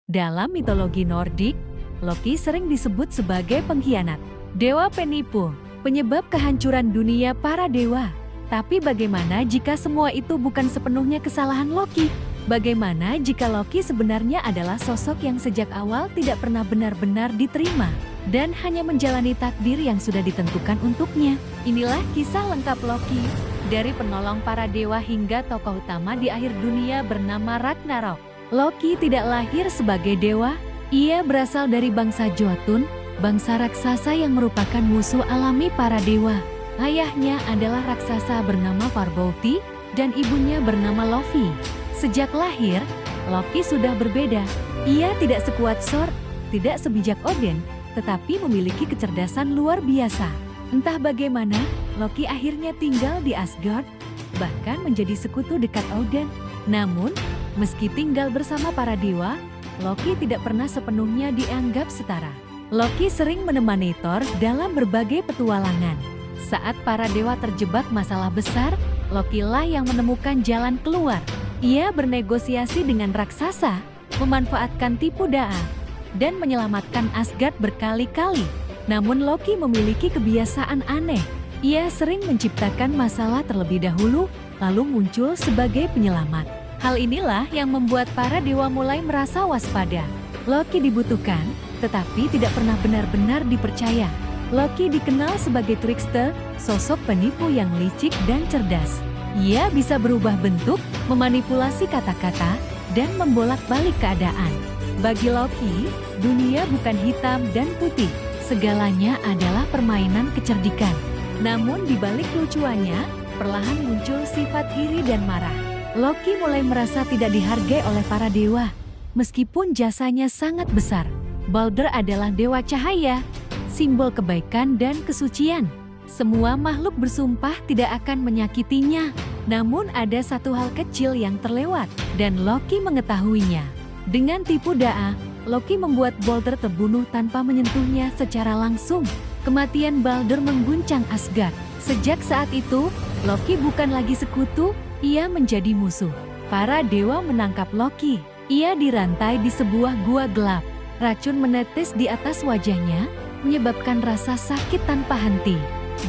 Dalam mitologi Nordik, Loki sering disebut sebagai pengkhianat, dewa penipu, penyebab kehancuran dunia para dewa. Tapi bagaimana jika semua itu bukan sepenuhnya kesalahan Loki? Bagaimana jika Loki sebenarnya adalah sosok yang sejak awal tidak pernah benar-benar diterima dan hanya menjalani takdir yang sudah ditentukan untuknya? Inilah kisah lengkap Loki, dari penolong para dewa hingga tokoh utama di akhir dunia bernama Ragnarok. Loki tidak lahir sebagai dewa, ia berasal dari bangsa Jotun, bangsa raksasa yang merupakan musuh alami para dewa. Ayahnya adalah raksasa bernama Farbauti dan ibunya bernama Lofi. Sejak lahir, Loki sudah berbeda. Ia tidak sekuat Thor, tidak sebijak Odin, tetapi memiliki kecerdasan luar biasa. Entah bagaimana, Loki akhirnya tinggal di Asgard, bahkan menjadi sekutu dekat Odin. Namun, meski tinggal bersama para dewa, Loki tidak pernah sepenuhnya dianggap setara. Loki sering menemani Thor dalam berbagai petualangan. Saat para dewa terjebak masalah besar, Loki lah yang menemukan jalan keluar. Ia bernegosiasi dengan raksasa, memanfaatkan tipu daya, dan menyelamatkan Asgard berkali-kali. Namun Loki memiliki kebiasaan aneh. Ia sering menciptakan masalah terlebih dahulu, lalu muncul sebagai penyelamat. Hal inilah yang membuat para dewa mulai merasa waspada. Loki dibutuhkan, tetapi tidak pernah benar-benar dipercaya. Loki dikenal sebagai trickster, sosok penipu yang licik dan cerdas. Ia bisa berubah bentuk, memanipulasi kata-kata, dan membolak-balik keadaan. Bagi Loki, dunia bukan hitam dan putih. Segalanya adalah permainan kecerdikan. Namun di balik lucuannya, perlahan muncul sifat iri dan marah. Loki mulai merasa tidak dihargai oleh para dewa. Meskipun jasanya sangat besar, Balder adalah dewa cahaya, simbol kebaikan dan kesucian. Semua makhluk bersumpah tidak akan menyakitinya. Namun ada satu hal kecil yang terlewat, dan Loki mengetahuinya. Dengan tipu daya, Loki membuat Balder terbunuh tanpa menyentuhnya secara langsung. Kematian Balder mengguncang Asgard. Sejak saat itu, Loki bukan lagi sekutu, ia menjadi musuh. Para dewa menangkap Loki. Ia dirantai di sebuah gua gelap. Racun menetes di atas wajahnya, menyebabkan rasa sakit tanpa henti.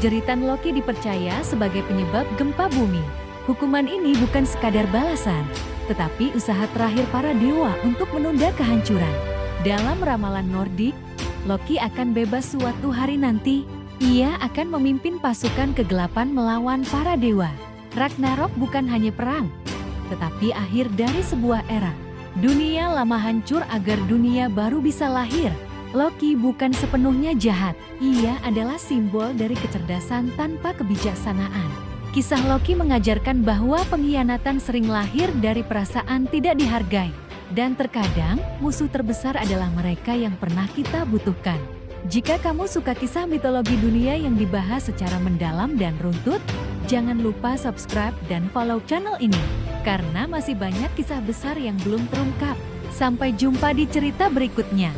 Jeritan Loki dipercaya sebagai penyebab gempa bumi. Hukuman ini bukan sekadar balasan, tetapi usaha terakhir para dewa untuk menunda kehancuran. Dalam ramalan Nordik, Loki akan bebas suatu hari nanti. Ia akan memimpin pasukan kegelapan melawan para dewa. Ragnarok bukan hanya perang, tetapi akhir dari sebuah era. Dunia lama hancur agar dunia baru bisa lahir. Loki bukan sepenuhnya jahat. Ia adalah simbol dari kecerdasan tanpa kebijaksanaan. Kisah Loki mengajarkan bahwa pengkhianatan sering lahir dari perasaan tidak dihargai. Dan terkadang, musuh terbesar adalah mereka yang pernah kita butuhkan. Jika kamu suka kisah mitologi dunia yang dibahas secara mendalam dan runtut, jangan lupa subscribe dan follow channel ini. Karena masih banyak kisah besar yang belum terungkap. Sampai jumpa di cerita berikutnya.